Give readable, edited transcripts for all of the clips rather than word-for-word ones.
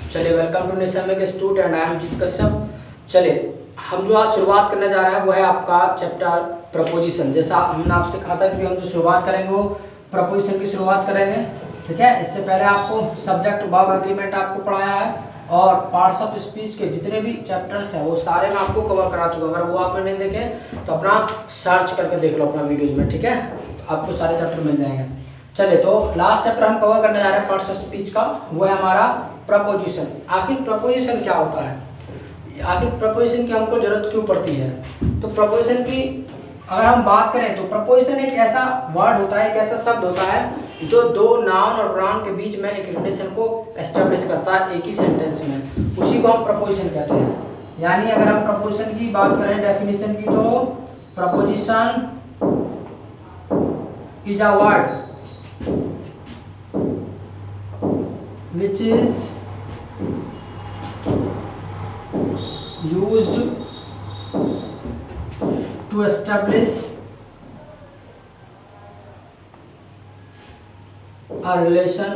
चलिए, welcome to Nisarga के student, I am जीत कश्यप। चलिए, हम जो आज शुरुआत करने जा रहे हैं वो है आपका चैप्टर प्रपोजिशन। जैसा हमने आपसे कहा था कि हम जो शुरुआत करेंगे वो प्रपोजिशन की शुरुआत करेंगे, ठीक है। इससे पहले आपको सब्जेक्ट वर्ब एग्रीमेंट आपको पढ़ाया है और पार्ट्स ऑफ स्पीच के जितने भी चैप्टर्स हैं वो सारे मैं आपको कवर करा चुका हूँ। अगर वो आपने नहीं देखे तो अपना सर्च करके देख लो अपना वीडियोज़ में, ठीक है। तो आपको सारे चैप्टर मिल जाएंगे। चलिए, तो लास्ट चैप्टर हम कवर करने जा रहे हैं पार्ट्स ऑफ स्पीच का, वो है हमारा प्रपोजिशन। आखिर प्रपोजिशन क्या होता है, आखिर प्रपोजिशन की हमको जरूरत क्यों पड़ती है। तो प्रपोजिशन की अगर हम बात करें तो प्रपोजिशन एक ऐसा वर्ड होता है, एक ऐसा शब्द होता है जो दो नाउन और प्रोनाउन के बीच में एक रिलेशन को एस्टेब्लिश करता है एक ही सेंटेंस में, उसी को हम प्रपोजिशन कहते हैं। यानी अगर हम प्रपोजिशन की बात करें डेफिनेशन की, तो preposition is a word which is used to establish a relation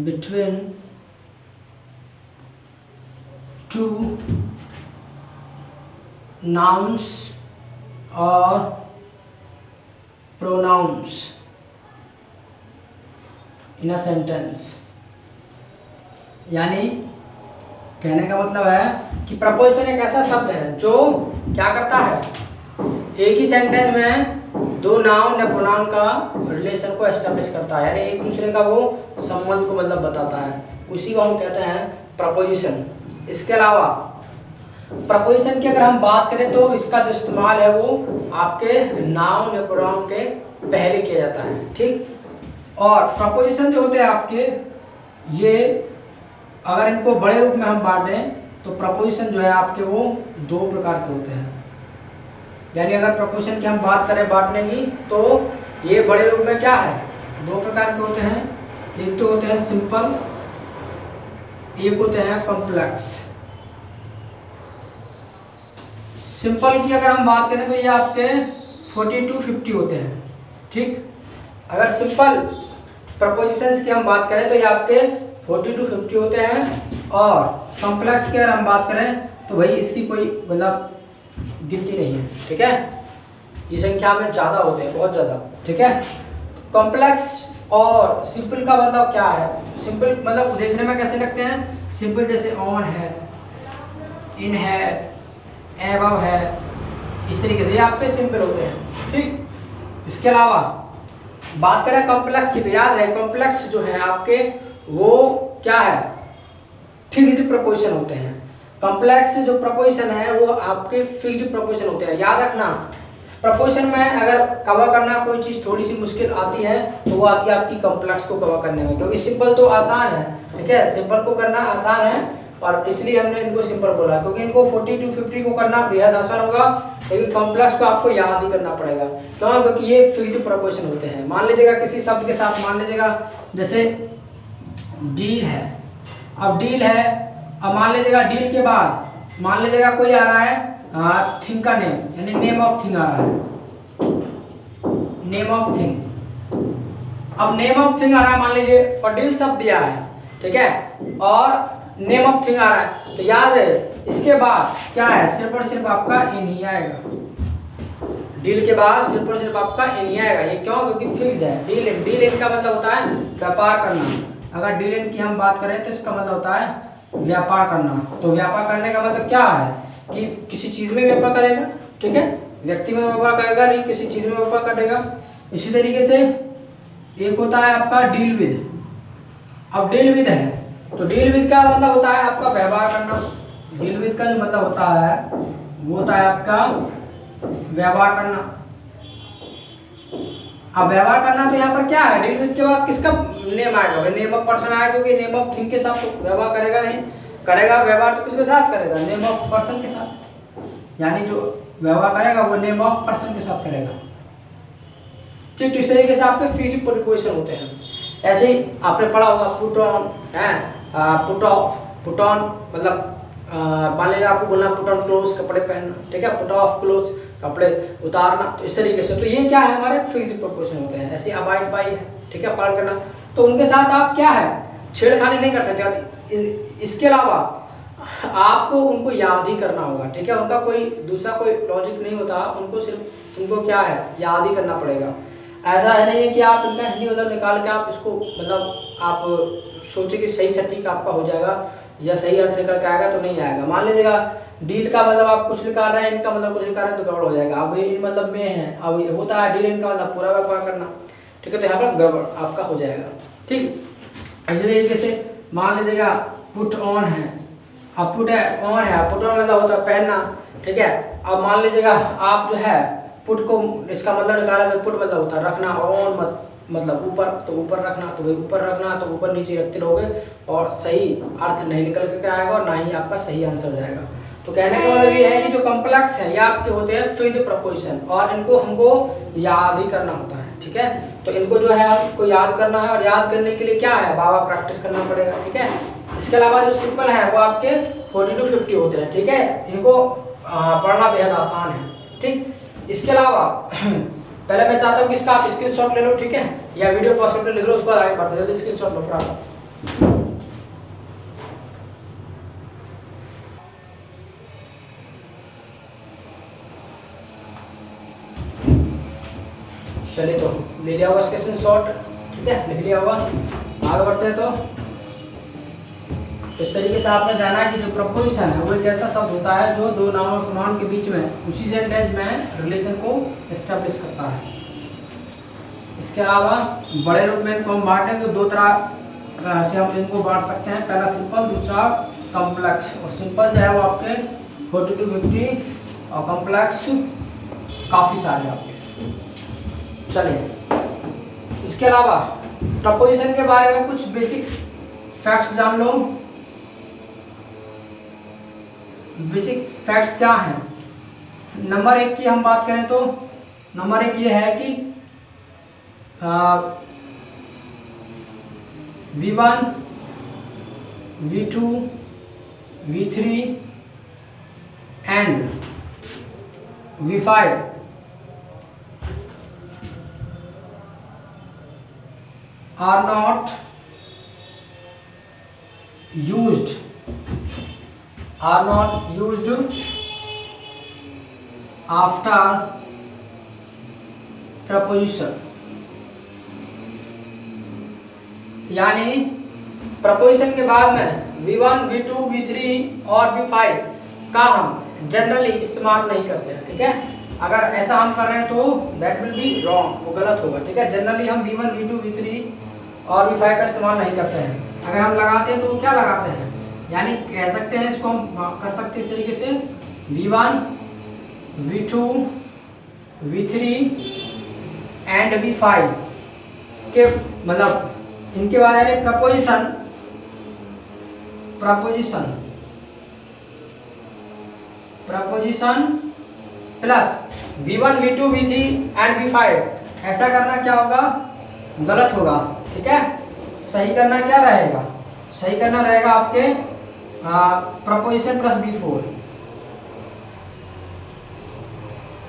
between two nouns or pronouns in a sentence। यानी कहने का मतलब है कि प्रपोजिशन एक ऐसा शब्द है जो क्या करता है, एक ही सेंटेंस में दो नाउन या प्रोनाउन का रिलेशन को एस्टेब्लिश करता है, यानी एक दूसरे का वो संबंध को मतलब बताता है, उसी को हम कहते हैं प्रपोजिशन। इसके अलावा प्रपोजिशन की अगर हम बात करें तो इसका जो इस्तेमाल है वो आपके नाउन या प्रोनाउन के पहले किया जाता है, ठीक। और प्रपोजिशन जो होते हैं आपके, ये अगर इनको बड़े रूप में हम बांटें तो प्रपोजिशन जो है आपके वो दो प्रकार के होते हैं। यानी अगर प्रपोजिशन की हम बात करें बांटने की, तो ये बड़े रूप में क्या है, दो प्रकार के होते हैं। एक तो होते हैं सिंपल, एक होते हैं कॉम्प्लेक्स। सिंपल की अगर हम बात करें तो ये आपके 40 to 50 होते हैं, ठीक। अगर सिंपल प्रपोजिशंस की हम बात करें तो ये आपके 40 to 50 होते हैं। और कॉम्प्लेक्स की अगर हम बात करें तो भाई इसकी कोई मतलब गिनती नहीं है, ठीक है। ये संख्या में ज़्यादा होते हैं, बहुत ज़्यादा, ठीक है। कॉम्प्लेक्स और सिंपल का मतलब क्या है, सिंपल मतलब देखने में कैसे लगते हैं, सिंपल जैसे ऑन है, इन है, एबव है, इस तरीके से ये आपके सिंपल होते हैं, ठीक। इसके अलावा बात करें कॉम्प्लेक्स की, तो याद है कॉम्प्लेक्स जो है आपके वो क्या है, फिक्स्ड प्रपोजिशन होते हैं। कॉम्प्लेक्स जो प्रपोजिशन है वो आपके फिक्स्ड प्रपोजिशन होते हैं। याद रखना, प्रपोजिशन में अगर कवर करना कोई चीज़ थोड़ी सी मुश्किल आती है तो वो आती है आपकी कॉम्प्लेक्स को कवर करने में, क्योंकि सिंपल तो आसान है, ठीक है, सिंपल को करना आसान है और इसलिए हमने इनको सिंपल बोला, क्योंकि इनको 40 to 50 को करना बेहद आसान होगा, लेकिन कॉम्प्लेक्स को आपको याद ही करना पड़ेगा। क्यों, क्योंकि ये फिक्स्ड प्रपोजिशन होते हैं। मान लीजिएगा किसी शब्द के साथ, मान लीजिएगा जैसे डील है, अब डील है, अब मान लीजिएगा डील के बाद मान लीजिएगा कोई आ रहा है थिंग का नेम, यानी नेम ऑफ थिंग आ रहा है, नेम ऑफ थिंग। अब नेम ऑफ थिंग आ रहा है मान लीजिए, और डील शब्द दिया है, ठीक है, और नेम ऑफ थिंग आ रहा है, तो याद है इसके बाद क्या है, सिर्फ और सिर्फ आपका इन ही आएगा। डील के बाद सिर्फ और सिर्फ आपका इन ही आएगा। ये क्यों, क्योंकि फिक्स्ड है। डील इन, डील इन का मतलब होता है व्यापार करना। अगर डील इन की हम बात करें तो इसका मतलब होता है व्यापार करना। तो व्यापार करने का मतलब क्या है कि किसी चीज़ में व्यापार करेगा, ठीक है, व्यक्ति में व्यापार करेगा नहीं, किसी चीज़ में व्यापार करेगा। इसी तरीके से एक होता है आपका डील विद। अब डील विद है तो डील विद का मतलब होता है आपका व्यवहार करना। डील विद का जो मतलब होता है वो होता है आपका व्यवहार करना। अब व्यवहार करना तो यहाँ पर क्या है, डील विद के बाद किसका नेम आएगा, भाई नेम ऑफ पर्सन आएगा, क्योंकि नेम ऑफ थिंग के साथ तो व्यवहार करेगा नहीं, करेगा व्यवहार तो किसके साथ करेगा, नेम ऑफ पर्सन के साथ। यानी जो व्यवहार करेगा वो नेम ऑफ पर्सन के साथ करेगा, ठीक। तो इस तरीके से आपके फिक्स्ड प्रीपोजिशन होते हैं। ऐसे ही आपने पढ़ा होगा पुट ऑन है, पुट ऑफ, पुट ऑन मतलब मान लीजिए आपको बोलना पुट ऑन क्लोथ, कपड़े पहनना, ठीक है, पुट ऑफ क्लोथ, कपड़े उतारना, तो इस तरीके से। तो ये क्या है, हमारे फिक्स्ड प्रोपोर्शन होते हैं। ऐसे अवॉइड बाय है, ठीक है, पालन करना। तो उनके साथ आप क्या है, छेड़खानी नहीं कर सकते। इसके अलावा आपको उनको याद ही करना होगा, ठीक है, उनका कोई दूसरा कोई लॉजिक नहीं होता, उनको सिर्फ उनको क्या है, याद ही करना पड़ेगा। ऐसा है नहीं है कि आप इनका हिंदी मतलब निकाल के आप इसको मतलब आप सोचे कि सही सटीक आपका हो जाएगा या सही अर्थ निकल के आएगा, तो नहीं आएगा। मान लीजिएगा डील का मतलब आप कुछ निकाल रहे हैं, इनका मतलब कुछ निकाल रहे हैं, तो गड़बड़ हो जाएगा। अब इन मतलब में है, अब ये होता है डील, इनका मतलब पूरा व्यापार करना, ठीक है, तो यहाँ पर गड़बड़ आपका हो जाएगा, ठीक। इसी तरीके से मान लीजिएगा पुट ऑन है, अब पुट है ऑन है, पुट ऑन मतलब होता है पहनना, ठीक है। अब मान लीजिएगा आप जो है पुट को इसका मतलब निकाला, पुट मतलब होता है रखना, ऑन मतलब ऊपर, तो ऊपर रखना, तो वही ऊपर रखना, तो ऊपर नीचे रखते रहोगे और सही अर्थ नहीं निकल करके आएगा और ना ही आपका सही आंसर जाएगा। तो कहने का मतलब ये है कि जो कॉम्प्लेक्स है ये आपके होते हैं फिक्स्ड प्रपोजिशन और इनको हमको याद ही करना होता है, ठीक है। तो इनको जो है आपको याद करना है और याद करने के लिए क्या है, बाबा प्रैक्टिस करना पड़ेगा, ठीक है। इसके अलावा जो सिंपल है वो आपके 40 to 50 होते हैं, ठीक है, इनको पढ़ना बेहद आसान है, ठीक। इसके अलावा पहले मैं चाहता हूँ कि इसका आप स्क्रीनशॉट ले लो, ठीक है, या वीडियो पॉज करके लिख लो, उसके बाद आगे बढ़ते हैं। जल्दी स्क्रीनशॉट लो फटाफट। चलिए तो ले लिया होगा इसका स्क्रीनशॉट, ठीक है, लिख लिया होगा। आगे बढ़ते हैं। तो इस तरीके से आपने जाना है कि जो प्रपोजिशन है वो एक ऐसा शब्द होता है जो दो नाउन और प्रोनाउन के बीच में उसी सेंटेंस में रिलेशन को एस्टेब्लिश करता है। इसके अलावा बड़े रूप में इनको हम बांटेंगे, दो तरह से हम इनको बांट सकते हैं, पहला सिंपल, दूसरा कॉम्प्लेक्स। और सिंपल जो है वो आपके 40 to 50 और कॉम्प्लेक्स काफ़ी सारे आपके। चलिए इसके अलावा प्रपोजिशन के बारे में कुछ बेसिक फैक्ट्स जान लो। बेसिक फैक्ट्स क्या हैं? नंबर 1 की हम बात करें तो नंबर 1 ये है कि V1, V2, V3 and V5 are not used after preposition. यानी प्रपोजिशन के बाद में V1, V2, V3 और V5 का हम जनरली इस्तेमाल नहीं करते हैं, ठीक है। अगर ऐसा हम कर रहे हैं तो दैट विल बी रॉन्ग, वो गलत होगा, ठीक है। जनरली हम V1, V2, V3 और V5 का इस्तेमाल नहीं करते हैं। अगर हम लगाते हैं तो क्या लगाते हैं, यानी कह सकते हैं, इसको हम कर सकते हैं इस तरीके से V1, V2, V3 and V5 के मतलब इनके बाद यानी preposition plus V1, V2, V3 and V5। ऐसा करना क्या होगा, गलत होगा, ठीक है। सही करना क्या रहेगा, सही करना रहेगा आपके preposition plus V4,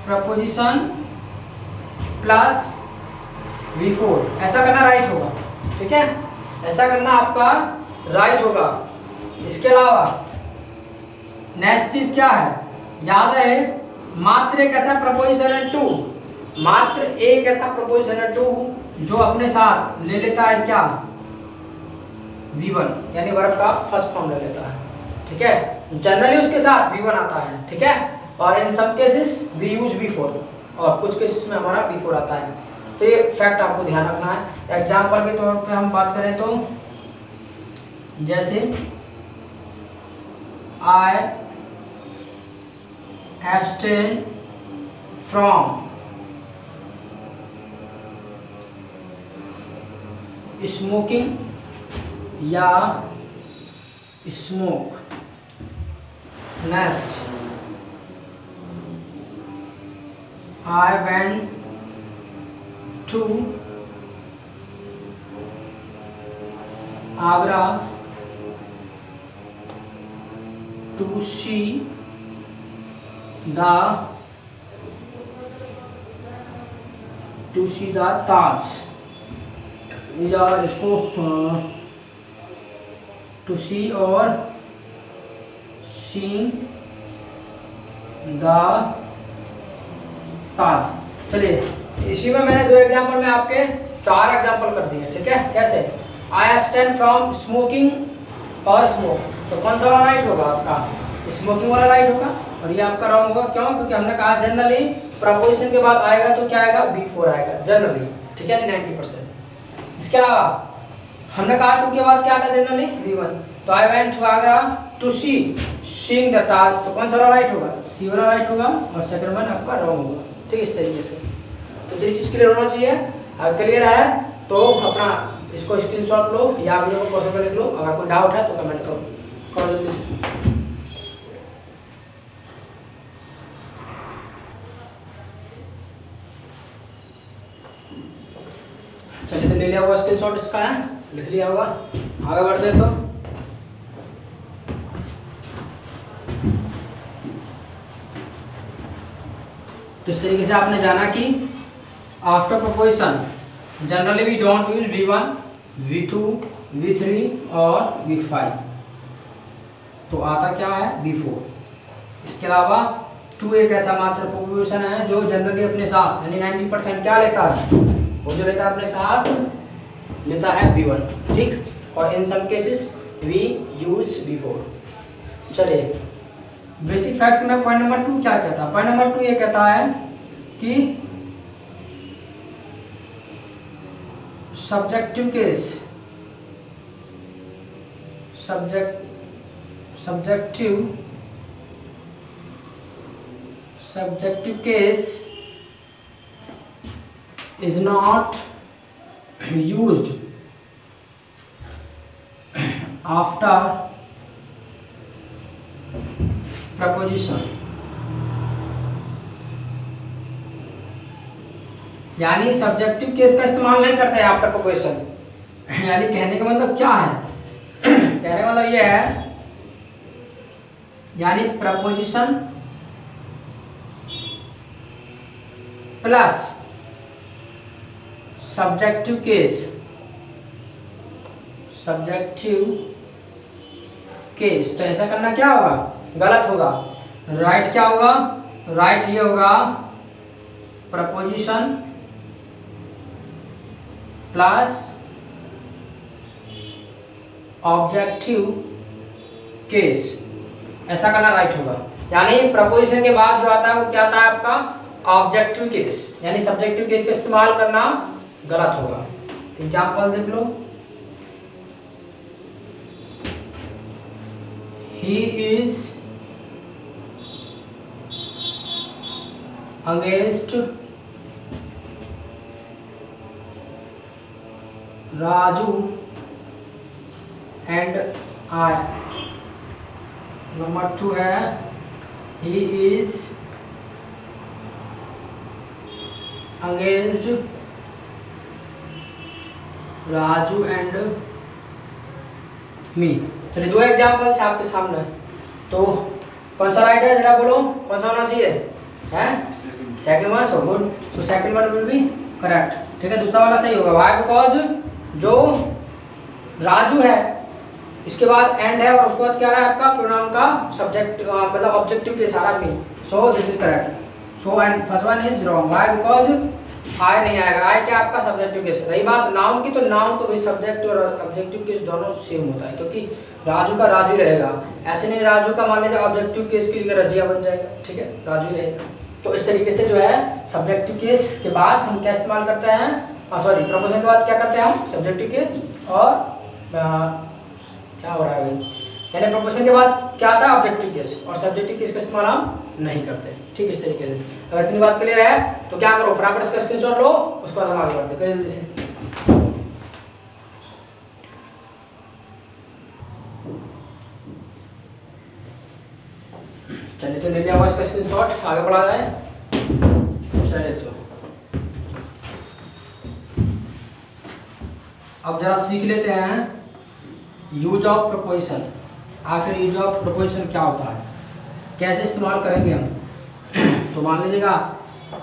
preposition plus V4, ऐसा करना राइट होगा, ठीक है, ऐसा करना आपका राइट होगा। इसके अलावा नेक्स्ट चीज क्या है, याद रहे मात्र एक ऐसा प्रपोजिशन है टू, मात्र एक ऐसा प्रपोजिशन है टू जो अपने साथ ले लेता है क्या, V1, यानी वर्ब का फर्स्ट फॉर्म ले लेता है, ठीक है। जनरली उसके साथ V1 आता है, ठीक है, और in some cases we use V4 और कुछ केसेस में हमारा V4 आता है। तो ये फैक्ट आपको ध्यान रखना है। एग्जाम्पल के तौर पे हम बात करें तो जैसे I abstain from smoking या smoke. Next I went to Agra to see the Taj, या इसको टू सी और सीइंग द ताज। चलिए इसी में मैंने 2 एग्जाम्पल में आपके 4 एग्जाम्पल कर दिए, ठीक है। कैसे? आई एब्सटेन फ्रॉम स्मोकिंग और स्मोक, तो कौन सा वाला राइट होगा आपका? स्मोकिंग वाला राइट होगा, और ये आपका रॉन्ग होगा। क्यों? क्योंकि हमने कहा जनरली प्रपोजिशन के बाद आएगा तो क्या आएगा? B4 आएगा जनरली, ठीक है, 90%। इसके अलावा हमने कहा 2 के बाद क्या आता है जनरली? B1। तो I went to Agra to seeing the Taj, तो कौन सा वाला राइट होगा? C वाला राइट होगा, और सेकंड वन आपका रॉन्ग होगा, ठीक है। इस तरीके से तो 3 चीज क्लियर होना चाहिए। अगर क्लियर है तो अपना इसको स्क्रीनशॉट लो या वीडियो को पॉज कर लिख लो। अगर कोई डाउट है तो कमेंट करो जल्दी से। चलिए तो ले लिया होगा स्क्रीनशॉट, इसका है लिख लिया होगा। आगे बढ़ते तो इस तरीके से आपने जाना कि after preposition generally we don't use V1, V2, V3 और V5, तो आता क्या है? V4। इसके अलावा 2 एक ऐसा मात्र प्रपोजिशन है जो जनरली अपने साथ यानी 90% क्या लेता है? वो जो लेता है अपने साथ लेता है V1, ठीक। और in some cases we use V4। चलिए बेसिक फैक्ट्स में पॉइंट नंबर 2 क्या कहता है? पॉइंट नंबर 2 ये कहता है कि subjective case, subjective case is not used after preposition, यानी सब्जेक्टिव केस का इस्तेमाल नहीं करते हैं आफ्टर प्रपोजिशन। यानी कहने का मतलब क्या है? कहने का मतलब ये है यानी प्रपोजिशन प्लस सब्जेक्टिव केस, तो ऐसा करना क्या होगा? गलत होगा। राइट क्या होगा? राइट ये होगा प्रपोजिशन प्लस ऑब्जेक्टिव केस, ऐसा करना राइट होगा। यानी प्रपोजिशन के बाद जो आता है वो क्या आता है आपका? ऑब्जेक्टिव केस, यानी सब्जेक्टिव केस का इस्तेमाल करना गलत होगा। एग्जाम्पल देख लो। He is against Raju and I. Number 2 है he is against Raju and me. चलिए 2 एग्जाम्पल्स आपके सामने, तो कौन सा राइट है जरा बोलो, कौन सा होना चाहिए? है सेकंड वन। सो गुड, तो second one will be correct, ठीक है। दूसरा वाला सही होगा। व्हाई? बिकॉज जो राजू है इसके बाद एंड है और उसके बाद क्या है आपका प्रोनाउन का सब्जेक्ट मतलब ऑब्जेक्टिव के सारा me, so this is correct. So and first one is wrong. Why? Because I नहीं आएगा। आई क्या आपका सब्जेक्टिव केस। रही बात नाउन की, तो नाउन तो भी सब्जेक्ट और ऑब्जेक्टिव केस दोनों सेम होता है, क्योंकि राजू का राजू रहेगा। ऐसे नहीं राजू का मान लीजिए ऑब्जेक्टिव केस के लिए रजिया बन जाएगा, ठीक है, राजू रहेगा। तो इस तरीके से जो है सब्जेक्टिव केस के बाद हम क्या इस्तेमाल करते हैं? सॉरी, प्रपोजिशन के बाद क्या करते हैं हम? Subjective case. और क्या हो रहा है भाई? यानी प्रपोजिशन के बाद क्या आता है? ऑब्जेक्टिव केस, और सब्जेक्टिव केस का इस्तेमाल हम नहीं करते, ठीक। इस तरीके से अगर इतनी बात क्लियर है तो क्या करो? फटाफट इसका स्क्रीनशॉट लो, उसके बाद हम आगे बढ़ते हैं जल्दी से। चलिए तो ले लिया हुआ इसका स्क्रीनशॉट, आगे बढ़ा जाए। चलिए तो अब जरा सीख लेते हैं यूज ऑफ प्रपोजिशन। आखिर यूज ऑफ प्रपोजिशन क्या होता है, कैसे इस्तेमाल करेंगे हम। तो मान लीजिएगा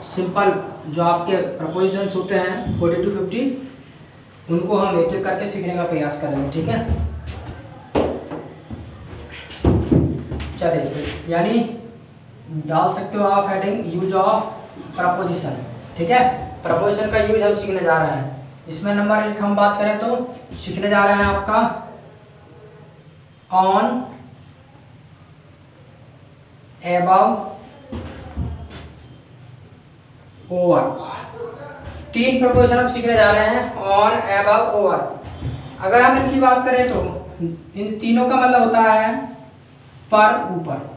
सिंपल जो आपके प्रपोजिशंस होते हैं 40 to 50, उनको हम एक एक करके सीखने का प्रयास करेंगे, ठीक है। चलिए, यानी डाल सकते हो आप हेडिंग यूज ऑफ प्रपोजिशन, ठीक है। प्रपोजिशन का यूज हम सीखने जा रहे हैं। इसमें नंबर 1 हम बात करें तो सीखने जा रहे हैं आपका ऑन, एबव, ओवर। 3 प्रपोजिशन हम सीखने जा रहे हैं, ऑन, एबव, ओवर। अगर हम इनकी बात करें तो इन तीनों का मतलब होता है पर, ऊपर,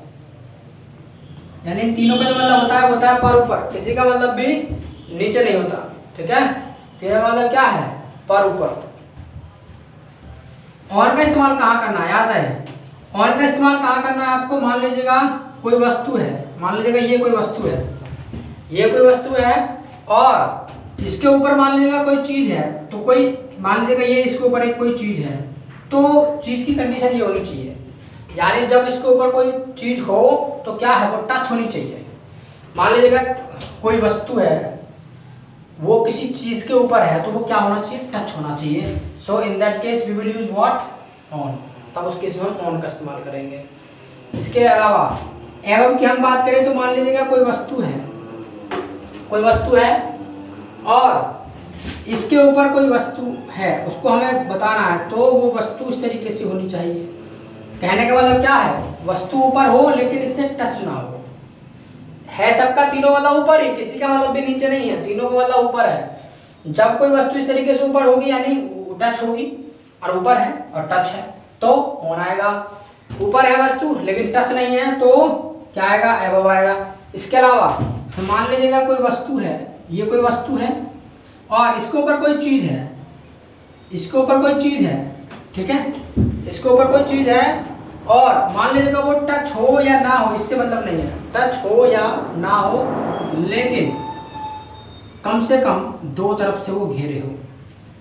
यानी इन तीनों का जो मतलब होता है पर, ऊपर। किसी का मतलब भी नीचे नहीं होता, ठीक है। तीनों का मतलब क्या है, पर, ऊपर। ऑन का इस्तेमाल कहाँ करना है, याद है। ऑन का इस्तेमाल कहाँ करना है आपको। मान लीजिएगा कोई वस्तु है, मान लीजिएगा ये कोई वस्तु है, ये कोई वस्तु है और इसके ऊपर मान लीजिएगा कोई चीज है, तो कोई मान लीजिएगा ये इसके ऊपर एक कोई चीज है, तो चीज की कंडीशन ये होनी चाहिए, यानी जब इसके ऊपर कोई चीज हो तो क्या है, वो टच होनी चाहिए। मान लीजिएगा कोई वस्तु है, वो किसी चीज के ऊपर है, तो वो क्या होना चाहिए, टच होना चाहिए। So in that case we will use what, on. तब उस केस में हम ऑन का इस्तेमाल करेंगे। इसके अलावा एवं की हम बात करें तो मान लीजिएगा कोई वस्तु है, कोई वस्तु है और इसके ऊपर कोई वस्तु है, उसको हमें बताना है, तो वो वस्तु इस तरीके से होनी चाहिए। कहने का मतलब क्या है, वस्तु ऊपर हो लेकिन इससे टच ना हो। है सबका तीनों वाला ऊपर ही, किसी का मतलब भी नीचे नहीं है, तीनों का मतलब ऊपर है। जब कोई वस्तु इस तरीके से ऊपर होगी यानी टच होगी, और ऊपर है और टच है तो ऑन आएगा। ऊपर है वस्तु लेकिन टच नहीं है तो क्या आएगा, एबव आएगा। इसके अलावा मान लीजिएगा कोई वस्तु है, ये कोई वस्तु है और इसके ऊपर कोई चीज है, इसके ऊपर कोई चीज है, ठीक है, इसके ऊपर कोई चीज है और मान लीजिएगा वो टच हो या ना हो, इससे मतलब नहीं है, टच हो या ना हो, लेकिन कम से कम दो तरफ से वो घेरे हो,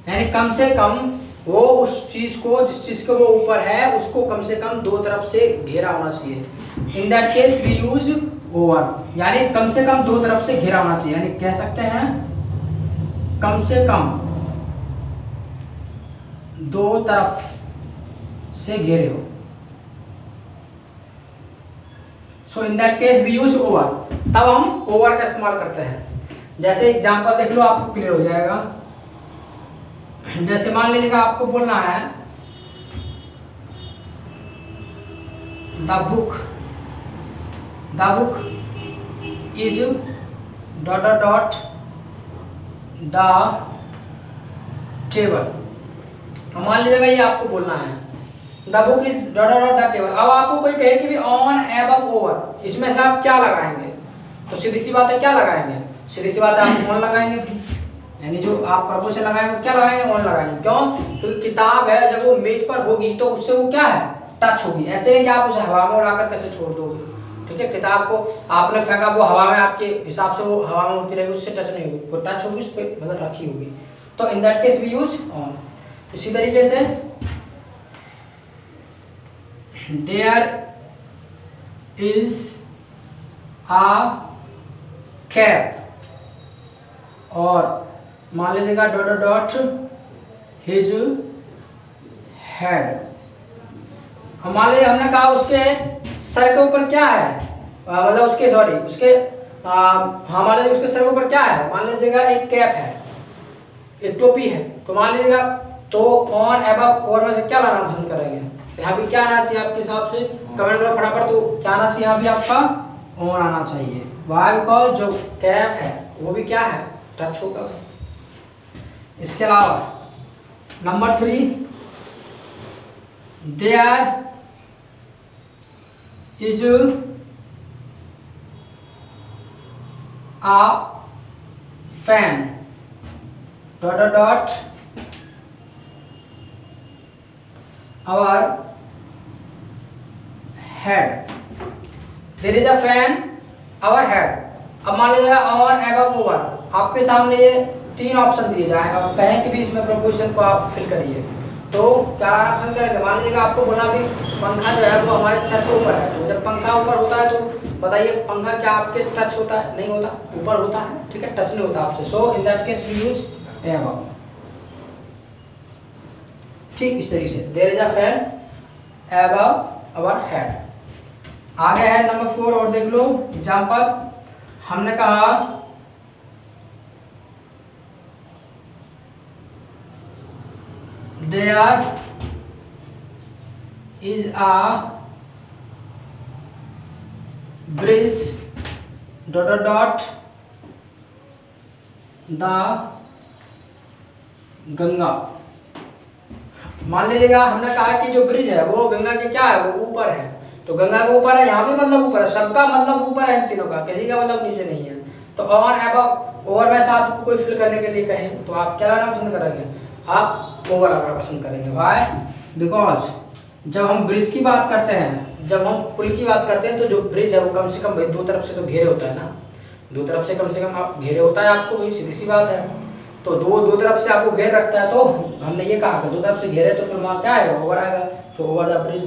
यानी कम से कम वो उस चीज को, जिस चीज के वो ऊपर है, उसको कम से कम दो तरफ से घेरा होना चाहिए। In that case we use over, यानी कम से कम दो तरफ से घेरा होना चाहिए, यानी कह सकते हैं कम से कम दो तरफ से घेरे हो। So in that case we use over, तब हम ओवर का इस्तेमाल करते हैं। जैसे एग्जांपल देख लो, आपको क्लियर हो जाएगा। जैसे मान लीजिएगा आपको बोलना है the book is dot dot the table. मान लीजिएगा ये आपको बोलना है the book is dot dot the table. अब आपको कोई कहे कि भी ऑन, एबव, ओवर, इसमें से आप क्या लगाएंगे, तो सीधी सी बात है क्या लगाएंगे, सीधी सी बात है आप ऑन लगाएंगे, यानी जो आप प्रपोजिशन लगाएंगे क्या लगाएंगे, ऑन लगाएंगे। क्यों, क्योंकि किताब है जब वो मेज पर होगी तो उससे वो क्या है, टच होगी। ऐसे नहीं कि आप उसे हवा में उड़ाकर कैसे छोड़ दोगे, ठीक है। किताब को आपने फेंका, वो हवा में आपके हिसाब से वो हवा में उड़ती रहेगी, उससे टच नहीं होगी, वो टच होगी उस पर, मतलब रखी होगी। तो in that case we use on. इसी तरीके से देयर इज आ कैप, और मान लीजिएगा डॉट डॉट हिज हेड। मान लीजिए हमने कहा उसके सर के ऊपर क्या है, मतलब उसके सॉरी उसके मान लीजिए उसके सर के ऊपर क्या है, मान लीजिएगा एक कैप है, एक टोपी है। तो मान लीजिएगा तो ऑन, एबव, ओवर में से क्या लाना पसंद करेंगे, यहाँ भी क्या आना चाहिए आपके हिसाब से, कमेंट करो फटाफट। तो क्या आना चाहिए, यहाँ भी आपका ऑन आना चाहिए। वाई, बिकॉज जो कैप है वो भी क्या है, टच होगा। इसके अलावा number 3, there is a fan dot dot our head. There is a fan our head. अब मान लीजिए ऑन, एबव, ओवर, आपके सामने ये 3 ऑप्शन दिए जाए, अब कहें कि भी इसमें प्रपोजिशन को आप फिल करिए, तो क्या लगाना पसंद करेंगे? मान लीजिएगा आपको बोला भी पंखा जो है वो हमारे सर के ऊपर है, तो जब पंखा ऊपर होता है तो बताइए पंखा क्या आपके टच होता है? नहीं होता, ऊपर होता है, ठीक है, टच नहीं होता आपसे। So in that case we use above. ठीक इस तरीके से there is a fan above our head. आगे है नंबर 4 और देख लो एग्जांपल। हमने कहा there is a bridge dot dot dot the Ganga. मान लीजिएगा हमने कहा कि जो ब्रिज है वो गंगा के क्या है, वो ऊपर है, तो गंगा के ऊपर है, यहाँ भी मतलब ऊपर है, सबका मतलब ऊपर है इन तीनों का, किसी का मतलब नीचे नहीं है। तो ऑन अबव ओवर में से आपको कोई फिल करने के लिए कहें तो आप क्या लाना पसंद करेंगे? आप ओवर आना पसंद करेंगे। व्हाई? बिकॉज जब हम ब्रिज की बात करते हैं, जब हम पुल की बात करते हैं, तो जो ब्रिज है वो कम से कम भाई दो तरफ से तो घेरे होता है ना, दो तरफ से कम आप घेरे होता है आपको, भाई सीधी सी बात है। तो दो तरफ से आपको घेर रखता है, तो हमने ये कहा कि दो तरफ से घेरे तो फिर वहाँ क्या आएगा? ओवर आएगा। तो ओवर द ब्रिज,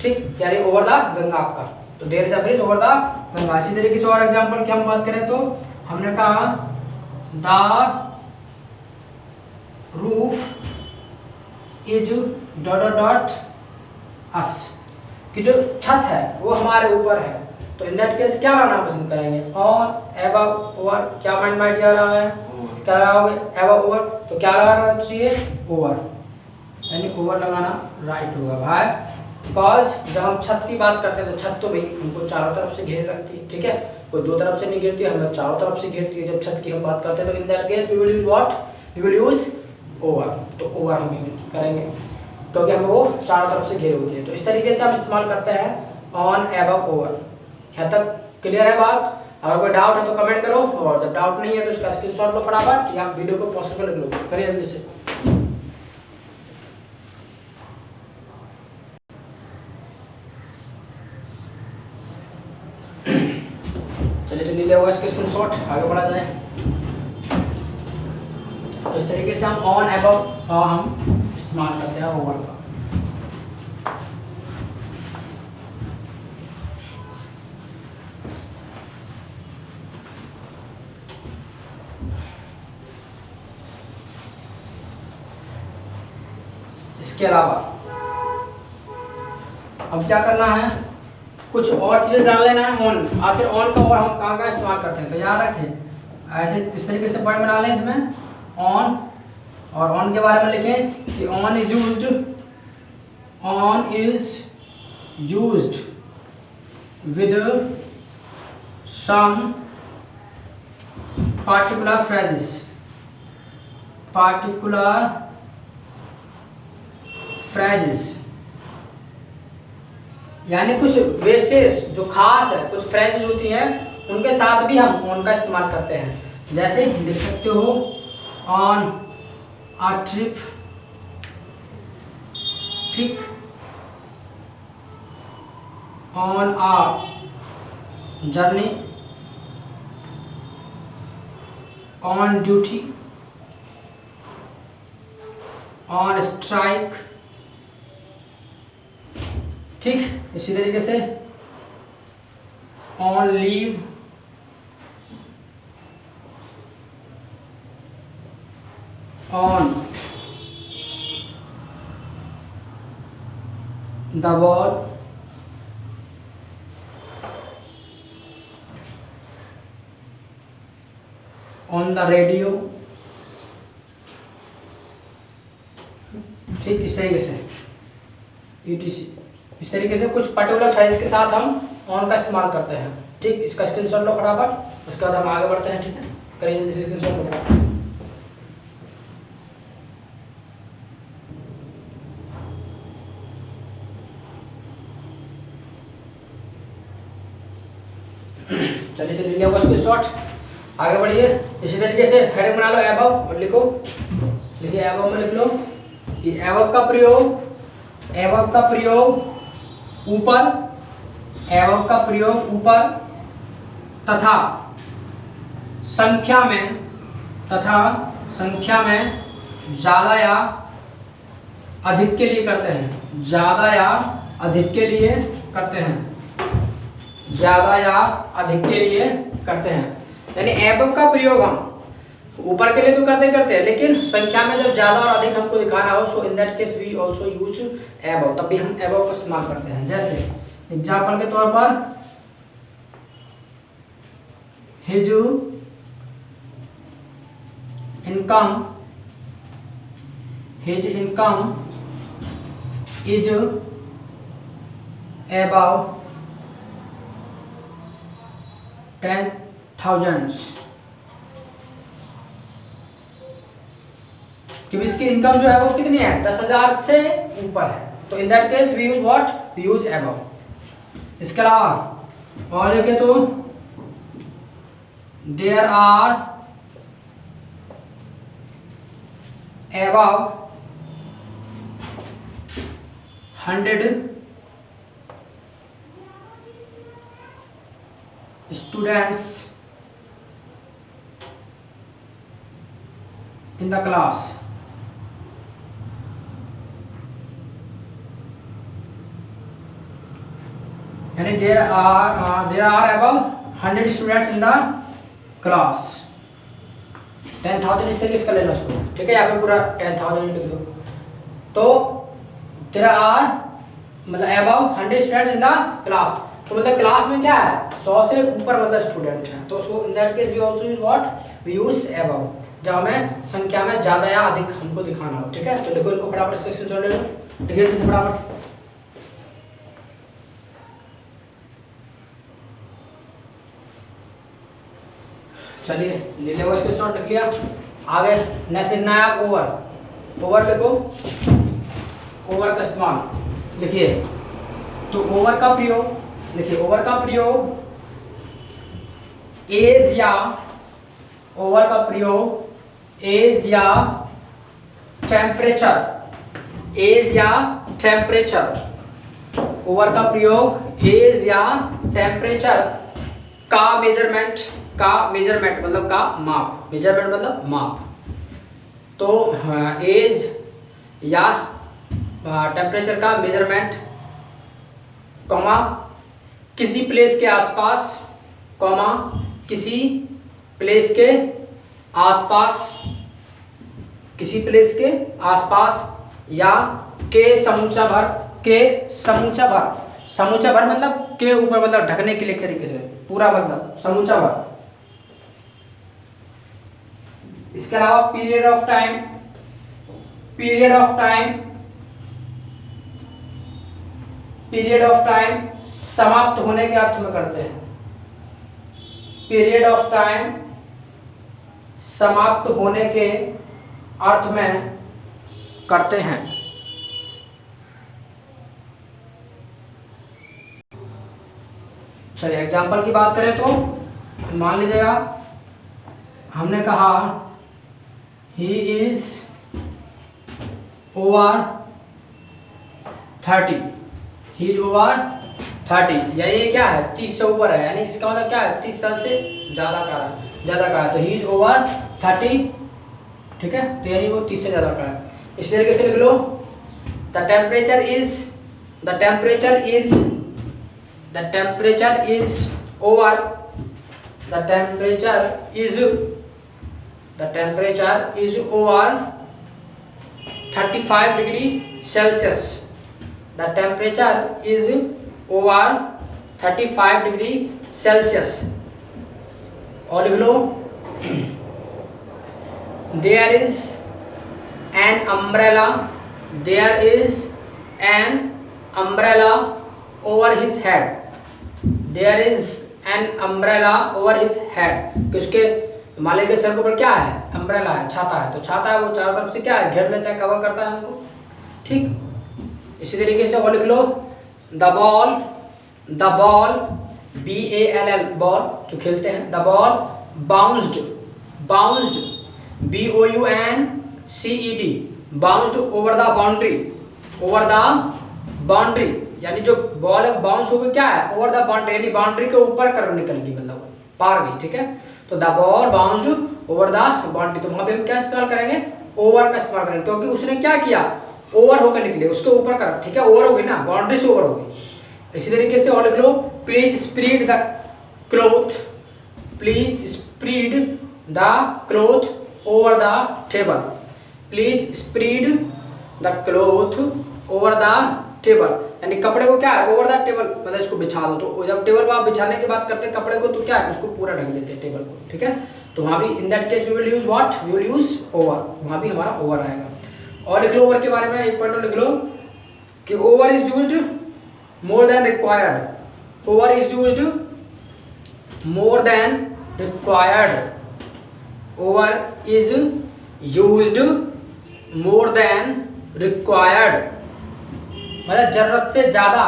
ठीक, यानी ओवर द गंगा आपका, तो there is a bridge over the Ganga. इसी तरीके से और एग्जांपल की हम बात करें तो हमने कहा the roof is dot dot dot us, कि जो छत है वो हमारे ऊपर है, तो इन दैट केस क्या लाना पसंद करेंगे? On above over. क्या माइंड में आइडिया रहा है? क्या लगाओगे? अबव ओवर, तो क्या लगाना चाहिए? ओवर, यानी ओवर लगाना राइट होगा भाई। बिकॉज जब हम छत की बात करते हैं तो छत तो भाई हमको चारों तरफ से घेर रखती है, ठीक है, कोई दो तरफ से नहीं घेरती, हमें चारों तरफ से घेरती है जब छत की हम बात करते हैं। तो in that case we will use what? We will use over. तो ओवर हम यूज करेंगे क्योंकि हमें वो चारों तरफ से घेरे होती है। तो इस तरीके से हम इस्तेमाल करते हैं ऑन अबव ओवर। यहाँ तक क्लियर है बात? अगर कोई डाउट है तो कमेंट करो, और जब डाउट नहीं है तो इसका स्क्रीनशॉट लो फटाफट, या आप वीडियो को पॉज करके लिख लो, करिए जल्दी से। चलिए तो ले लिया होगा इसके स्क्रीनशॉट, आगे बढ़ा जाए। तो इस तरीके से हम ऑन अबव हम इस्तेमाल करते हैं ओवर का। इसके अलावा अब क्या करना है, कुछ और चीज़ें जान लेना है। ऑन, आखिर ऑन का और हम कहाँ इस्तेमाल करते हैं, तो याद रखें ऐसे इस तरीके से पॉइंट बना लें इसमें ऑन, और ऑन के बारे में लिखें कि on is used with some particular phrases, यानी कुछ विशेष जो खास है, कुछ फ्रेजेस होती हैं उनके साथ भी हम ऑन का इस्तेमाल करते हैं। जैसे लिख सकते हो ऑन अ ट्रिप, ठीक, on a journey, on duty, on strike, ठीक। इसी तरीके से on leave, on the wall, on the radio, ठीक। इस तरीके से ETC, इस तरीके से कुछ पर्टिकुलर फ्रेज के साथ हम ऑन का इस्तेमाल करते हैं, ठीक। इसका स्क्रीनशॉट लो फटाफट, उसके बाद हम आगे बढ़ते हैं, ठीक है। करिए जल्दी से स्क्रीनशॉट लो फटाफट। चलिए तो ले लिया स्क्रीनशॉट, आगे बढ़िए। इसी तरीके से हेडिंग बना लो अबव और लिखो, लिखिए अबव में लिख लो कि अबव का प्रयोग ऊपर, अबव का प्रयोग ऊपर तथा संख्या में ज़्यादा या अधिक के लिए करते हैं, ज़्यादा या अधिक के लिए करते हैं, ज़्यादा या अधिक के लिए करते हैं। यानी एबव का प्रयोग हम ऊपर के लिए तो करते हैं, लेकिन संख्या में जब ज़्यादा और अधिक हमको दिखाना हो, so in that case we also use above, तब भी हम एबव का इस्तेमाल करते हैं। जैसे एग्जाम्पल के तौर पर हिज इनकम इज अबाउ 10,000, कि इसकी इनकम जो है वो कितनी है, 10,000 से ऊपर है, तो in that case we use what, we use above. इसके अलावा और देखें तो there are above 100 students in the class, यानी there are above 100 students in the class। 10,000 इस तरीके से कर लेना उसको, ठीक है, यहाँ पे पूरा 10,000 लिख दो। तो there are मतलब above 100 students in the class, तो मतलब क्लास में क्या है, 100 से ऊपर मतलब स्टूडेंट है, तो उसको in that case we also use what, we use above, जब हमें संख्या में ज्यादा या अधिक हमको दिखाना हो, ठीक है। तो देखो इनको फटाफट इसका स्क्रीनशॉट ले लो, ठीक है, इसे फटाफट। चलिए ले लो स्क्रीनशॉट, लिख लिया। आगे नेक्स्ट लिखना है आप ओवर लिखो, ओवर का इस्तेमाल लिखिए। तो ओवर का प्रयोग देखिए, ओवर का प्रयोग एज या ओवर का प्रयोग एज या टेम्परेचर, एज या टेम्परेचर, ओवर का प्रयोग एज या टेम्परेचर का मेजरमेंट, का मेजरमेंट मतलब का माप, मेजरमेंट मतलब माप। तो एज या टेम्परेचर का मेजरमेंट, कॉमा किसी प्लेस के आसपास, कॉमा किसी प्लेस के आसपास, किसी प्लेस के आसपास या के समूचा भर, के समूचा भर, समूचा भर मतलब के ऊपर मतलब ढकने के लिए एक तरीके से पूरा मतलब समूचा भर। इसके अलावा period of time, period of time, period of time समाप्त होने के अर्थ में करते हैं, पीरियड ऑफ टाइम समाप्त होने के अर्थ में करते हैं। चलिए एग्जाम्पल की बात करें तो मान लीजिएगा हमने कहा he is over 30, he is over 30, यानी ये क्या है 30 से ऊपर है, यानी इसका मतलब क्या है 30 साल से ज़्यादा का है, तो ही इज ओवर 30, ठीक है, तो यानी वो 30 से ज़्यादा का है। इस तरीके से लिख लो, the temperature is over, the temperature is over 35 degree Celsius, the temperature is over 35 degree Celsius. और लिख लो there is an umbrella, there is an umbrella over his head, there is an umbrella over his head, कि उसके मालिक के sir के ऊपर क्या है, अम्ब्रेला है, छाता है, तो छाता है वो चारों तरफ से क्या है, घेर लेता है, कवर करता है हमको, ठीक। इसी तरीके से और लिख लो द बॉल BALL बॉल जो खेलते हैं, the ball bounced BOUNCED bounced over the boundary, यानी जो बॉल है बाउंस होकर क्या है ओवर द बाउंड्री, यानी बाउंड्री के ऊपर कर निकल गई, मतलब पार गई, ठीक है। तो the ball bounced over the boundary, तो वहां पे हम क्या इस्तेमाल करेंगे, ओवर का इस्तेमाल करेंगे, क्योंकि उसने क्या किया, ओवर होकर निकले, उसके ऊपर कर, ठीक है, ओवर हो गई ना, बाउंड्री से ओवर हो गई। इसी तरीके से और लिख लो, please spread the cloth, please spread the cloth over the table, please spread the cloth over the table, यानी कपड़े को क्या है, ओवर द टेबल मतलब इसको बिछा दो। तो जब टेबल पर आप बिछाने की बात करते हैं कपड़े को, तो क्या है, उसको पूरा ढक देते हैं टेबल को, ठीक है। तो वहाँ भी in that case we will use what, we will use over, वहाँ भी हमारा ओवर आएगा। और लिख लो ओवर के बारे में एक पॉइंट लिख लो कि over is used more than required, over is used more than required, over is used more than required, मतलब जरूरत से ज़्यादा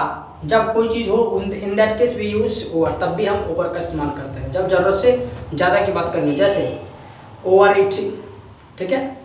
जब कोई चीज़ हो, in that case we use over, तब भी हम ओवर का इस्तेमाल करते हैं जब जरूरत से ज़्यादा की बात करनी है। जैसे ओवर ईटिंग, ठीक है,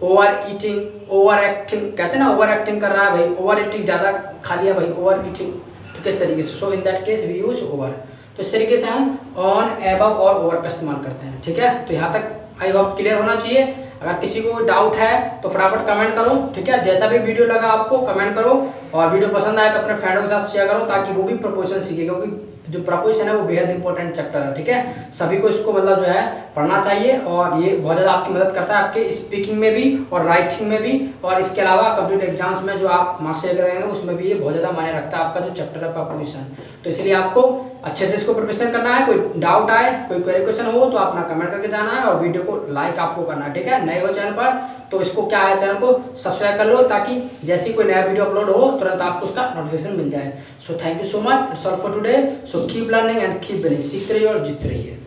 ओवर ईटिंग, ओवर एक्टिंग, कहते हैं ना ओवर एक्टिंग कर रहा है भाई, ओवर ईटिंग ज़्यादा खा लिया भाई, ओवर ईटिंग, ठीक है, इस तरीके से। So in that case we use over. तो इस तरीके से हम ऑन, एबव और ओवर का इस्तेमाल करते हैं, ठीक है। तो यहाँ तक आई होप क्लियर होना चाहिए। अगर किसी को डाउट है तो फटाफट कमेंट करो, ठीक है। जैसा भी वीडियो लगा आपको कमेंट करो, और वीडियो पसंद आए तो अपने फ्रेंडों के साथ शेयर करो ताकि वो भी प्रपोजिशन सीखे, क्योंकि जो प्रपोजिशन है वो बेहद इंपॉर्टेंट चैप्टर है, ठीक है। सभी को इसको मतलब जो है पढ़ना चाहिए, और ये बहुत ज़्यादा आपकी मदद करता है आपके स्पीकिंग में भी और राइटिंग में भी, और इसके अलावा कम्प्यूटर एग्जाम्स में जो आप मार्क्स लेकर रहेंगे उसमें भी ये बहुत ज़्यादा मायने रखता है आपका जो चैप्टर है प्रपोजिशन। तो इसलिए आपको अच्छे से इसको प्रिपरेशन करना है। कोई डाउट आए, कोई क्वेश्चन हो तो अपना कमेंट करके जाना है, और वीडियो को लाइक आपको करना है, ठीक है। नए हो चैनल पर तो इसको क्या है, चैनल को सब्सक्राइब कर लो ताकि जैसे ही कोई नया वीडियो अपलोड हो तुरंत आपको उसका नोटिफिकेशन मिल जाए। So thank you so much, it's all for today. So keep learning and keep winning, सीखते रहिए और जीतते रहिए।